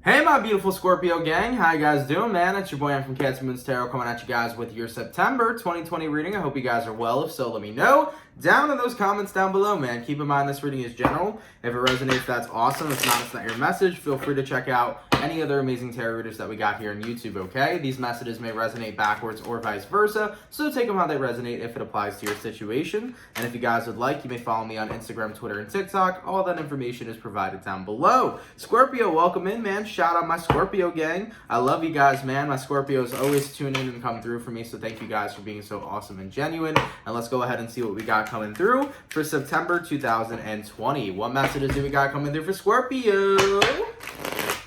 Hey my beautiful Scorpio gang, how you guys doing, man? It's your boy, I'm from CancerMoonsTarot, coming at you guys with your September 2020 reading. I hope you guys are well. If so, let me know down in those comments down below, man. Keep in mind this reading is general. If it resonates, that's awesome. If not, it's not your message. Feel free to check out any other amazing tarot readers that we got here on YouTube, okay? These messages may resonate backwards or vice versa, so take them how they resonate if it applies to your situation. And if you guys would like, you may follow me on Instagram, Twitter, and TikTok. All that information is provided down below. Scorpio, welcome in, man. Shout out my Scorpio gang. I love you guys, man. My Scorpios always tune in and come through for me, so thank you guys for being so awesome and genuine. And let's go ahead and see what we got coming through for September 2020. What messages do we got coming through for Scorpio?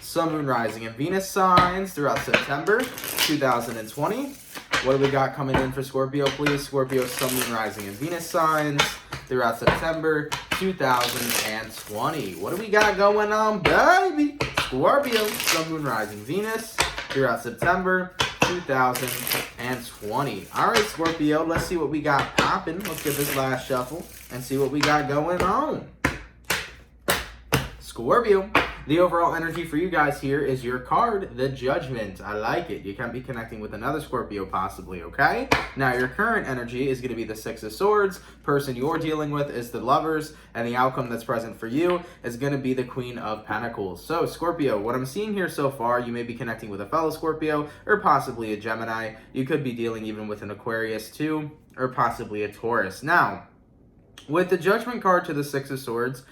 Sun, Moon, Rising, and Venus signs throughout September 2020. What do we got coming in for Scorpio, please? Scorpio, Sun, Moon, Rising, and Venus signs throughout September 2020. What do we got going on, baby? Scorpio, Sun, Moon, Rising, Venus throughout September 2020. All right, Scorpio, let's see what we got popping. Let's get this last shuffle and see what we got going on. Scorpio, the overall energy for you guys here is your card, the Judgment. I like it. You can be connecting with another Scorpio possibly, okay? Now, your current energy is going to be the Six of Swords. Person you're dealing with is the Lovers, and the outcome that's present for you is going to be the Queen of Pentacles. So, Scorpio, what I'm seeing here so far, you may be connecting with a fellow Scorpio or possibly a Gemini. You could be dealing even with an Aquarius too, or possibly a Taurus. Now, with the Judgment card to the Six of Swords,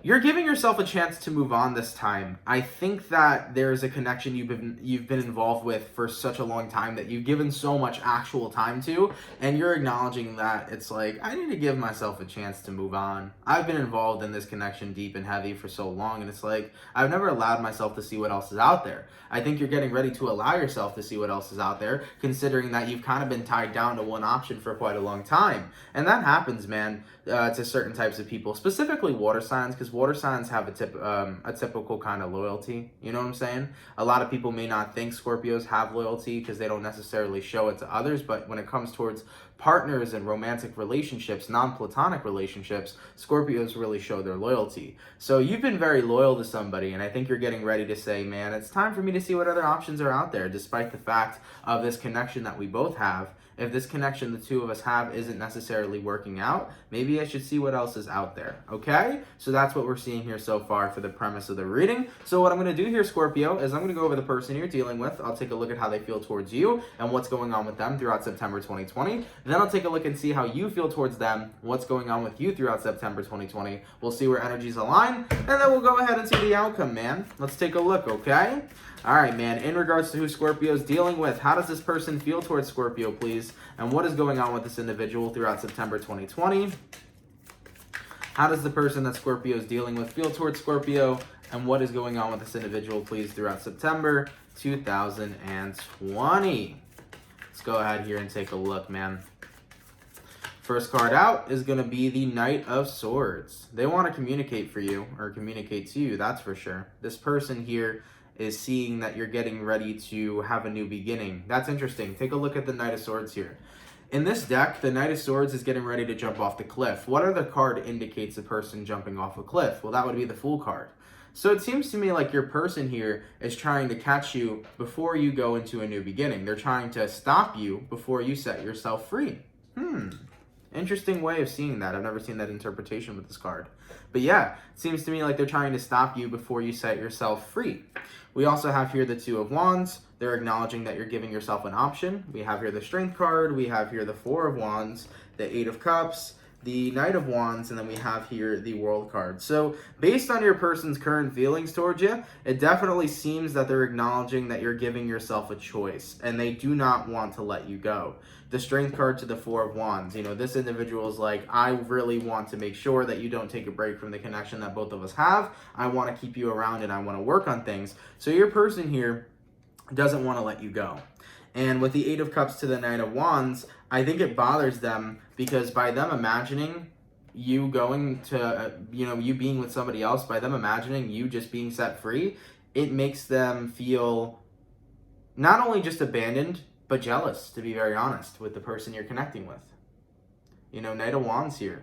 you're giving yourself a chance to move on this time. I think that there's a connection you've been involved with for such a long time that you've given so much actual time to, and you're acknowledging that it's like, I need to give myself a chance to move on. I've been involved in this connection deep and heavy for so long, and it's like, I've never allowed myself to see what else is out there. I think you're getting ready to allow yourself to see what else is out there, considering that you've kind of been tied down to one option for quite a long time. And that happens, man, to certain types of people, specifically water signs, because water signs have a typical kind of loyalty. You know what I'm saying? A lot of people may not think Scorpios have loyalty because they don't necessarily show it to others, but when it comes towards partners and romantic relationships, non-platonic relationships, Scorpios really show their loyalty. So you've been very loyal to somebody, and I think you're getting ready to say, man, it's time for me to see what other options are out there, despite the fact of this connection that we both have. If this connection the two of us have isn't necessarily working out, maybe I should see what else is out there, okay? So that's what we're seeing here so far for the premise of the reading. So what I'm going to do here, Scorpio, is I'm going to go over the person you're dealing with. I'll take a look at how they feel towards you and what's going on with them throughout September 2020. Then I'll take a look and see how you feel towards them, what's going on with you throughout September 2020. We'll see where energies align, and then we'll go ahead and see the outcome, man. Let's take a look, okay? All right, man, in regards to who Scorpio is dealing with, how does this person feel towards Scorpio, please? And what is going on with this individual throughout September 2020? How does the person that Scorpio is dealing with feel towards Scorpio? And what is going on with this individual, please, throughout September 2020? Let's go ahead here and take a look, man. First card out is going to be the Knight of Swords. They want to communicate for you, or communicate to you, that's for sure. This person here is seeing that you're getting ready to have a new beginning. That's interesting. Take a look at the Knight of Swords here. In this deck, the Knight of Swords is getting ready to jump off the cliff. What other card indicates a person jumping off a cliff? Well, that would be the Fool card. So it seems to me like your person here is trying to catch you before you go into a new beginning. They're trying to stop you before you set yourself free. Interesting way of seeing that. I've never seen that interpretation with this card. But yeah, it seems to me like they're trying to stop you before you set yourself free. We also have here the Two of Wands. They're acknowledging that you're giving yourself an option. We have here the Strength card. We have here the Four of Wands, the Eight of Cups, the Knight of Wands, and then we have here the World card. So based on your person's current feelings towards you, it definitely seems that they're acknowledging that you're giving yourself a choice and they do not want to let you go. The Strength card to the Four of Wands, you know, this individual is like, I really want to make sure that you don't take a break from the connection that both of us have. I want to keep you around and I want to work on things. So your person here doesn't want to let you go. And with the Eight of Cups to the Knight of Wands, I think it bothers them because by them imagining you going to, you being with somebody else, by them imagining you just being set free, it makes them feel not only just abandoned, but jealous, to be very honest, with the person you're connecting with. You know, Knight of Wands here.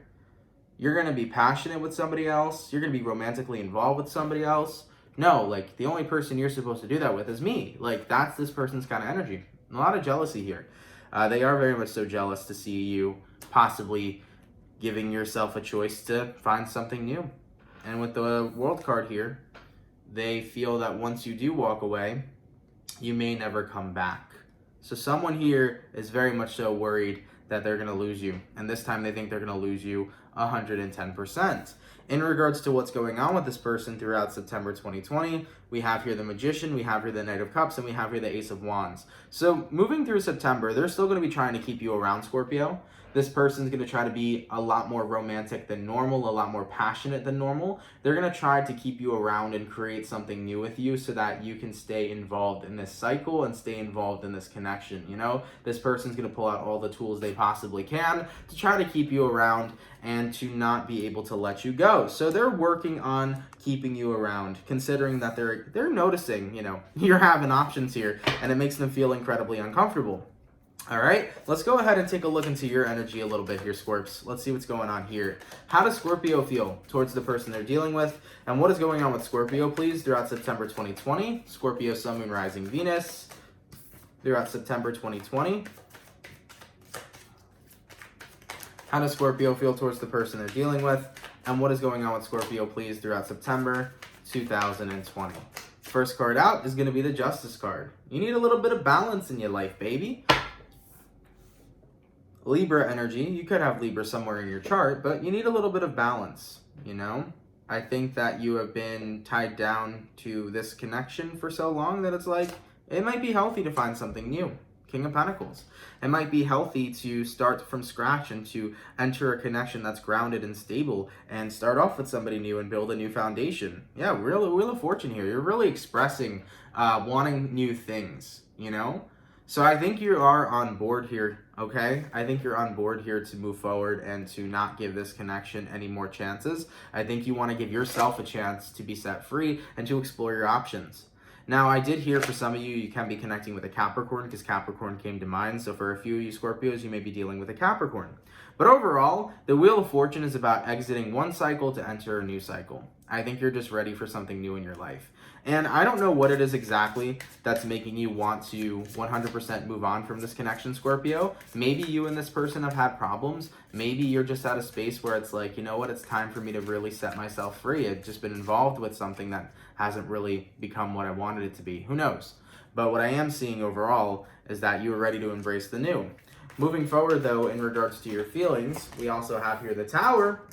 You're going to be passionate with somebody else. You're going to be romantically involved with somebody else. No, like, the only person you're supposed to do that with is me. Like, that's this person's kind of energy. A lot of jealousy here. They are very much so jealous to see you possibly giving yourself a choice to find something new. And with the World card here, they feel that once you do walk away, you may never come back. So someone here is very much so worried that they're going to lose you. And this time they think they're going to lose you 110%. In regards to what's going on with this person throughout September 2020, we have here the Magician, we have here the Knight of Cups, and we have here the Ace of Wands. So moving through September, they're still going to be trying to keep you around, Scorpio. This person's going to try to be a lot more romantic than normal, a lot more passionate than normal. They're going to try to keep you around and create something new with you so that you can stay involved in this cycle and stay involved in this connection. You know, this person's going to pull out all the tools they possibly can to try to keep you around and to not be able to let you go. So they're working on keeping you around, considering that they're noticing, you know, you're having options here, and it makes them feel incredibly uncomfortable. All right, let's go ahead and take a look into your energy a little bit here, Scorps. Let's see what's going on here. How does Scorpio feel towards the person they're dealing with? And what is going on with Scorpio, please, throughout September 2020? Scorpio, Sun, Moon, Rising, Venus. Throughout September 2020. How does Scorpio feel towards the person they're dealing with? And what is going on with Scorpio, please, throughout September 2020? First card out is going to be the Justice card. You need a little bit of balance in your life, baby. Libra energy, you could have Libra somewhere in your chart, but you need a little bit of balance, you know? I think that you have been tied down to this connection for so long that it's like, it might be healthy to find something new. King of Pentacles. It might be healthy to start from scratch and to enter a connection that's grounded and stable and start off with somebody new and build a new foundation. Yeah, Wheel of Fortune here. You're really expressing wanting new things, you know? So I think you are on board here, okay? I think you're on board here to move forward and to not give this connection any more chances. I think you want to give yourself a chance to be set free and to explore your options. Now, I did hear for some of you, you can be connecting with a Capricorn because Capricorn came to mind. So for a few of you Scorpios, you may be dealing with a Capricorn. But overall, the Wheel of Fortune is about exiting one cycle to enter a new cycle. I think you're just ready for something new in your life. And I don't know what it is exactly that's making you want to 100% move on from this connection, Scorpio. Maybe you and this person have had problems. Maybe you're just at a space where it's like, you know what, it's time for me to really set myself free. I've just been involved with something that hasn't really become what I wanted it to be. Who knows? But what I am seeing overall is that you are ready to embrace the new. Moving forward, though, in regards to your feelings, we also have here the Tower,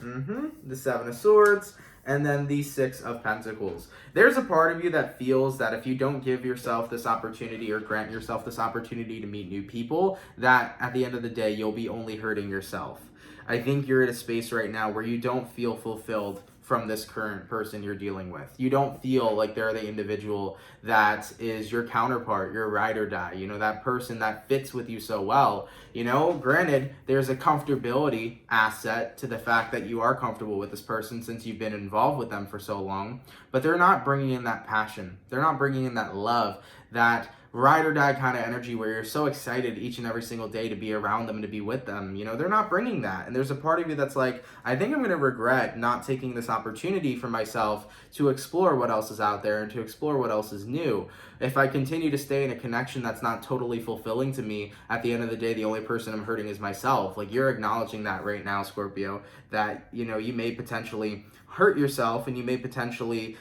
the Seven of Swords, and then the Six of Pentacles. There's a part of you that feels that if you don't give yourself this opportunity or grant yourself this opportunity to meet new people, that at the end of the day, you'll be only hurting yourself. I think you're at a space right now where you don't feel fulfilled from this current person you're dealing with. You don't feel like they're the individual that is your counterpart, your ride or die, you know, that person that fits with you so well. You know, granted, there's a comfortability asset to the fact that you are comfortable with this person since you've been involved with them for so long, but they're not bringing in that passion. They're not bringing in that love, that ride or die kind of energy where you're so excited each and every single day to be around them and to be with them. You know, they're not bringing that. And there's a part of you that's like, I think I'm going to regret not taking this opportunity for myself to explore what else is out there and to explore what else is new. If I continue to stay in a connection that's not totally fulfilling to me, at the end of the day, the only person I'm hurting is myself. Like, you're acknowledging that right now, Scorpio, that, you know, you may potentially hurt yourself and you may potentially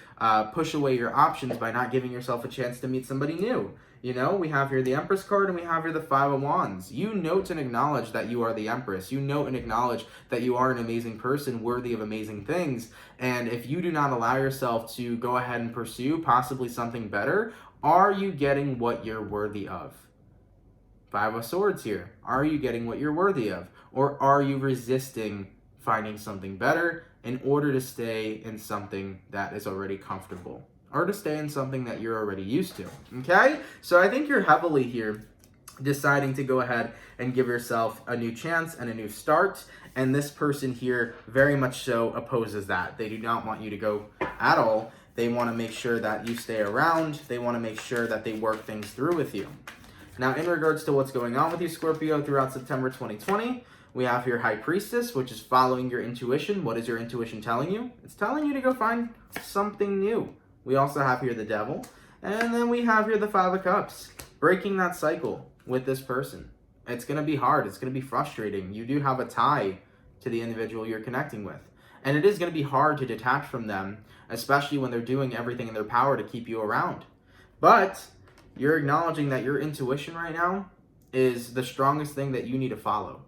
push away your options by not giving yourself a chance to meet somebody new. You know, we have here the Empress card and we have here the Five of Wands. You note and acknowledge that you are the Empress. You note and acknowledge that you are an amazing person, worthy of amazing things. And if you do not allow yourself to go ahead and pursue possibly something better, are you getting what you're worthy of? Five of Swords here. Are you getting what you're worthy of? Or are you resisting finding something better in order to stay in something that is already comfortable? Or to stay in something that you're already used to, okay? So I think you're heavily here deciding to go ahead and give yourself a new chance and a new start, and this person here very much so opposes that. They do not want you to go at all. They want to make sure that you stay around. They want to make sure that they work things through with you. Now, in regards to what's going on with you, Scorpio, throughout September 2020, we have your High Priestess, which is following your intuition. What is your intuition telling you? It's telling you to go find something new. We also have here the Devil. And then we have here the Five of Cups. Breaking that cycle with this person. It's going to be hard. It's going to be frustrating. You do have a tie to the individual you're connecting with. And it is going to be hard to detach from them, especially when they're doing everything in their power to keep you around. But you're acknowledging that your intuition right now is the strongest thing that you need to follow.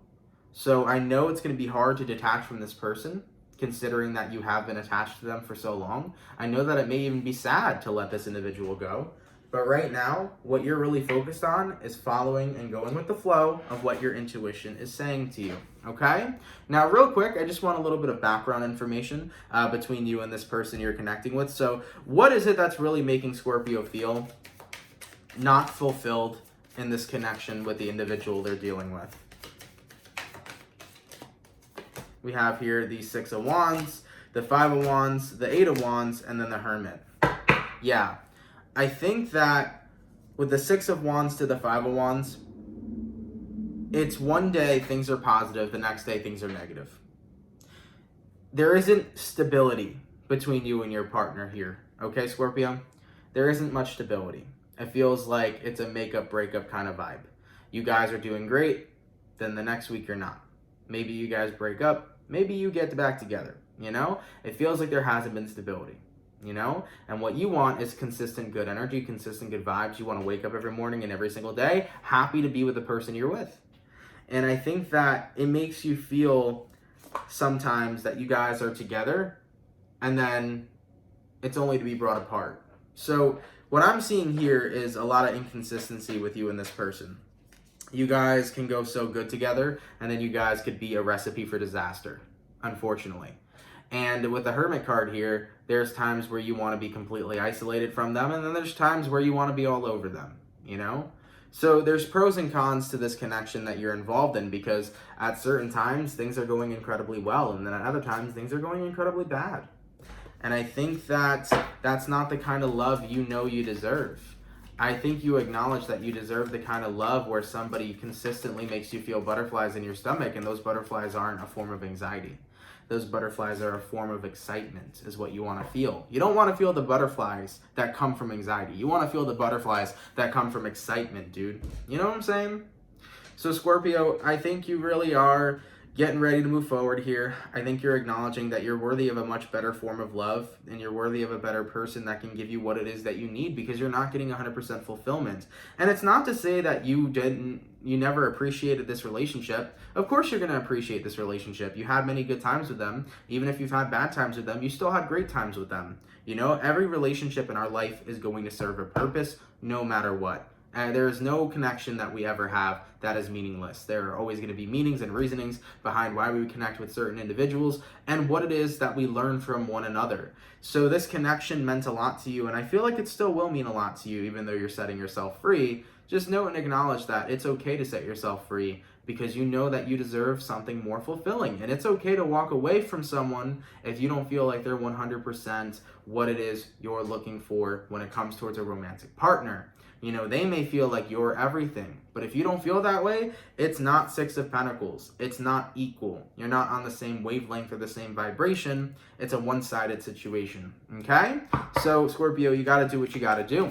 So I know it's going to be hard to detach from this person, considering that you have been attached to them for so long. I know that it may even be sad to let this individual go. But right now, what you're really focused on is following and going with the flow of what your intuition is saying to you, okay? Now, real quick, I just want a little bit of background information between you and this person you're connecting with. So what is it that's really making Scorpio feel not fulfilled in this connection with the individual they're dealing with? We have here the Six of Wands, the Five of Wands, the Eight of Wands, and then the Hermit. Yeah. I think that with the Six of Wands to the Five of Wands, it's one day things are positive, the next day things are negative. There isn't stability between you and your partner here, okay, Scorpio? There isn't much stability. It feels like it's a make-up, breakup kind of vibe. You guys are doing great, then the next week you're not. Maybe you guys break up, maybe you get back together, you know? It feels like there hasn't been stability. You know, and what you want is consistent good energy, consistent good vibes. You want to wake up every morning and every single day happy to be with the person you're with. And I think that it makes you feel sometimes that you guys are together and then it's only to be brought apart. So what I'm seeing here is a lot of inconsistency with you and this person. You guys can go so good together and then you guys could be a recipe for disaster, unfortunately. And with the Hermit card here, there's times where you want to be completely isolated from them, and then there's times where you want to be all over them, you know? So there's pros and cons to this connection that you're involved in, because at certain times, things are going incredibly well, and then at other times, things are going incredibly bad. And I think that that's not the kind of love you know you deserve. I think you acknowledge that you deserve the kind of love where somebody consistently makes you feel butterflies in your stomach, and those butterflies aren't a form of anxiety. Those butterflies are a form of excitement, is what you want to feel. You don't want to feel the butterflies that come from anxiety. You want to feel the butterflies that come from excitement, dude. You know what I'm saying? So Scorpio, I think you really are getting ready to move forward here. I think you're acknowledging that you're worthy of a much better form of love, and you're worthy of a better person that can give you what it is that you need, because you're not getting 100% fulfillment. And it's not to say that you never appreciated this relationship. Of course you're going to appreciate this relationship. You had many good times with them. Even if you've had bad times with them, you still had great times with them. You know, every relationship in our life is going to serve a purpose no matter what. There is no connection that we ever have that is meaningless. There are always going to be meanings and reasonings behind why we connect with certain individuals and what it is that we learn from one another. So this connection meant a lot to you, and I feel like it still will mean a lot to you, even though you're setting yourself free. Just know and acknowledge that it's okay to set yourself free, because you know that you deserve something more fulfilling. And it's okay to walk away from someone if you don't feel like they're 100% what it is you're looking for when it comes towards a romantic partner. You know, they may feel like you're everything, but if you don't feel that way, it's not Six of Pentacles. It's not equal. You're not on the same wavelength or the same vibration. It's a one-sided situation, okay? So, Scorpio, you got to do what you got to do.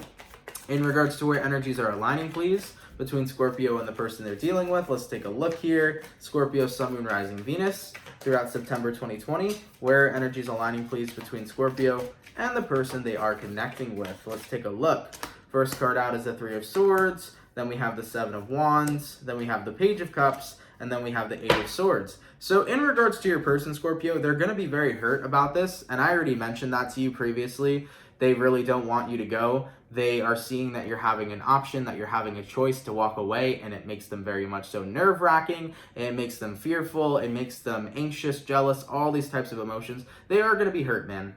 In regards to where energies are aligning, please, between Scorpio and the person they're dealing with, let's take a look here. Scorpio, Sun, Moon, Rising, Venus, throughout September 2020. Where energies aligning, please, between Scorpio and the person they are connecting with. Let's take a look. First card out is the Three of Swords, then we have the Seven of Wands, then we have the Page of Cups, and then we have the Eight of Swords. So in regards to your person, Scorpio, they're going to be very hurt about this, and I already mentioned that to you previously. They really don't want you to go. They are seeing that you're having an option, that you're having a choice to walk away, and it makes them very much so nerve-wracking. It makes them fearful. It makes them anxious, jealous, all these types of emotions. They are going to be hurt, man.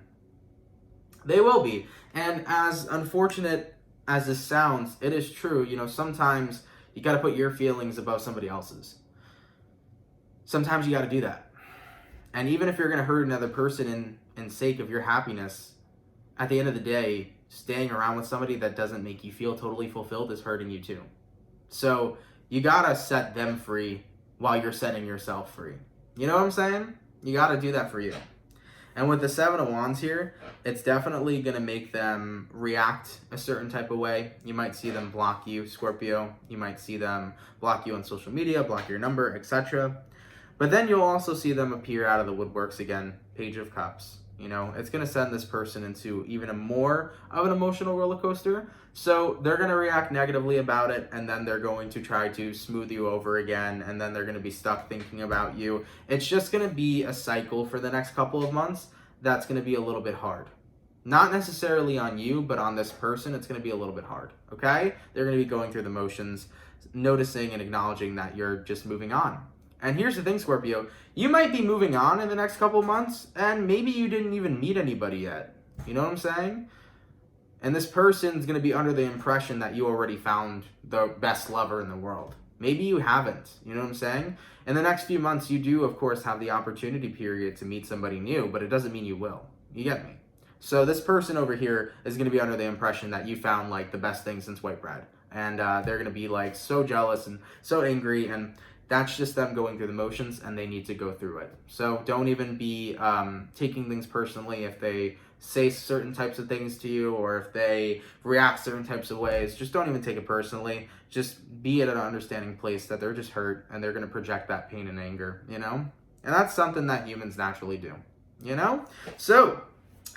They will be. And as unfortunate as this sounds, it is true. You know, sometimes you got to put your feelings above somebody else's. Sometimes you got to do that. And even if you're going to hurt another person in sake of your happiness, at the end of the day, staying around with somebody that doesn't make you feel totally fulfilled is hurting you too. So you got to set them free while you're setting yourself free. You know what I'm saying? You got to do that for you. And with the Seven of Wands here, it's definitely going to make them react a certain type of way. You might see them block you, Scorpio. You might see them block you on social media, block your number, etc. But then you'll also see them appear out of the woodworks again. Page of Cups. You know, it's going to send this person into even a more of an emotional roller coaster. So they're going to react negatively about it, and then they're going to try to smooth you over again, and then they're going to be stuck thinking about you. It's just going to be a cycle for the next couple of months that's going to be a little bit hard. Not necessarily on you, but on this person, it's going to be a little bit hard, okay? They're going to be going through the motions, noticing and acknowledging that you're just moving on. And here's the thing, Scorpio, you might be moving on in the next couple of months, and maybe you didn't even meet anybody yet. You know what I'm saying? And this person's going to be under the impression that you already found the best lover in the world. Maybe you haven't. You know what I'm saying? In the next few months, you do, of course, have the opportunity period to meet somebody new, but it doesn't mean you will. You get me? So this person over here is going to be under the impression that you found, like, the best thing since white bread. And they're going to be, like, so jealous and so angry, and that's just them going through the motions, and they need to go through it. So don't even be taking things personally if they say certain types of things to you, or if they react certain types of ways. Just don't even take it personally. Just be at an understanding place that they're just hurt, and they're going to project that pain and anger, you know? And that's something that humans naturally do, you know? So,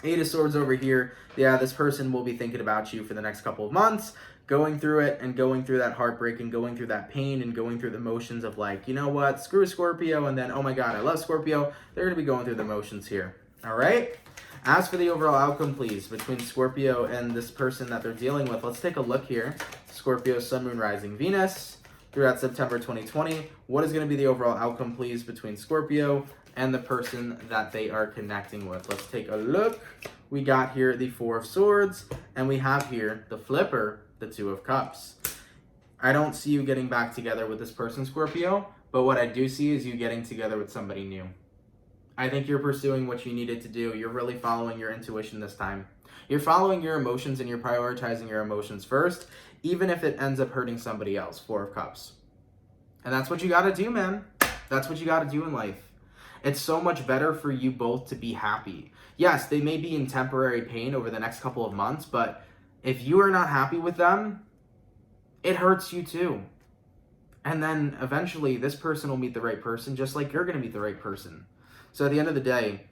Eight of Swords over here. Yeah, this person will be thinking about you for the next couple of months, going through it and going through that heartbreak and going through that pain and going through the motions of, like, you know what, screw Scorpio, and then, oh my God, I love Scorpio. They're going to be going through the motions here, all right? As for the overall outcome, please, between Scorpio and this person that they're dealing with, let's take a look here. Scorpio, Sun, Moon, Rising, Venus, throughout September 2020. What is going to be the overall outcome, please, between Scorpio and the person that they are connecting with? Let's take a look. We got here the Four of Swords, and we have here the flipper, the Two of Cups. I don't see you getting back together with this person, Scorpio, but what I do see is you getting together with somebody new. I think you're pursuing what you needed to do. You're really following your intuition this time. You're following your emotions, and you're prioritizing your emotions first, even if it ends up hurting somebody else. Four of Cups. And that's what you got to do, man. That's what you got to do in life. It's so much better for you both to be happy. Yes, they may be in temporary pain over the next couple of months, but if you are not happy with them, it hurts you too. And then eventually this person will meet the right person, just like you're going to meet the right person. So at the end of the day,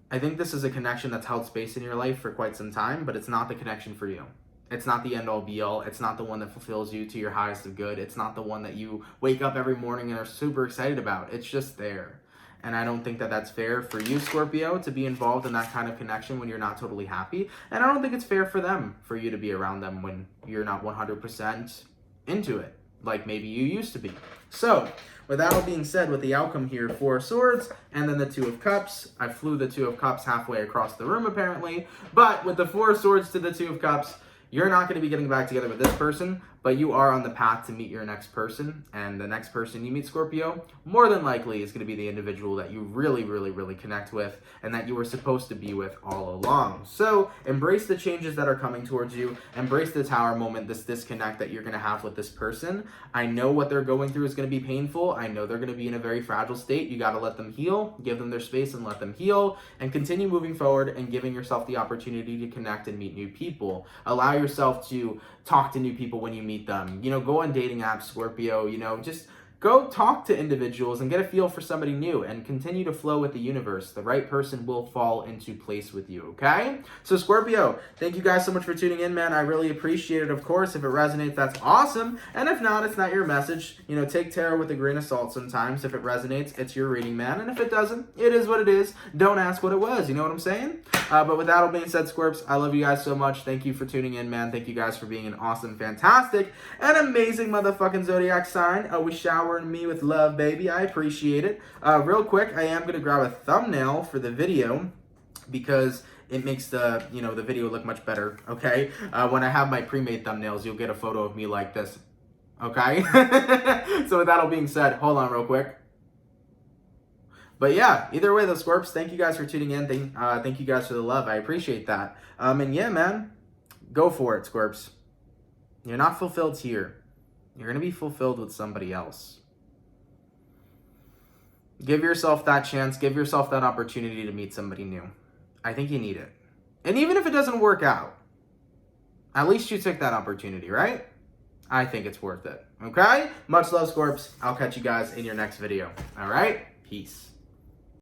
I think this is a connection that's held space in your life for quite some time, but it's not the connection for you. It's not the end-all be-all. It's not the one that fulfills you to your highest of good. It's not the one that you wake up every morning and are super excited about. It's just there. And I don't think that that's fair for you, Scorpio, to be involved in that kind of connection when you're not totally happy. And I don't think it's fair for them, for you to be around them when you're not 100% into it, like maybe you used to be. So, with that all being said, with the outcome here, Four of Swords, and then the Two of Cups. I flew the Two of Cups halfway across the room, apparently. But with the Four of Swords to the Two of Cups, you're not going to be getting back together with this person, but you are on the path to meet your next person. And the next person you meet, Scorpio, more than likely is going to be the individual that you really, really, really connect with and that you were supposed to be with all along. So embrace the changes that are coming towards you. Embrace the Tower moment, this disconnect that you're going to have with this person. I know what they're going through is going to be painful. I know they're going to be in a very fragile state. You got to let them heal, give them their space and let them heal, and continue moving forward and giving yourself the opportunity to connect and meet new people. Allow yourself to talk to new people when you meet them. You know, go on dating apps, Scorpio, you know, just go talk to individuals and get a feel for somebody new and continue to flow with the universe. The right person will fall into place with you, okay? So Scorpio, thank you guys so much for tuning in, man. I really appreciate it, of course. If it resonates, that's awesome. And if not, it's not your message. You know, take tarot with a grain of salt sometimes. If it resonates, it's your reading, man. And if it doesn't, it is what it is. Don't ask what it was. You know what I'm saying? But with that all being said, Scorps, I love you guys so much. Thank you for tuning in, man. Thank you guys for being an awesome, fantastic, and amazing motherfucking zodiac sign. We showering me with love, baby. I appreciate it. Real quick, I am going to grab a thumbnail for the video because it makes the, you know, the video look much better, okay? When I have my pre-made thumbnails, you'll get a photo of me like this, okay? So with that all being said, hold on real quick. But yeah, either way, the Scorps, thank you guys for tuning in. Thank you guys for the love. I appreciate that. And yeah, man, go for it, Scorps. You're not fulfilled here. You're going to be fulfilled with somebody else. Give yourself that chance. Give yourself that opportunity to meet somebody new. I think you need it. And even if it doesn't work out, at least you took that opportunity, right? I think it's worth it. Okay? Much love, Scorps. I'll catch you guys in your next video. All right? Peace.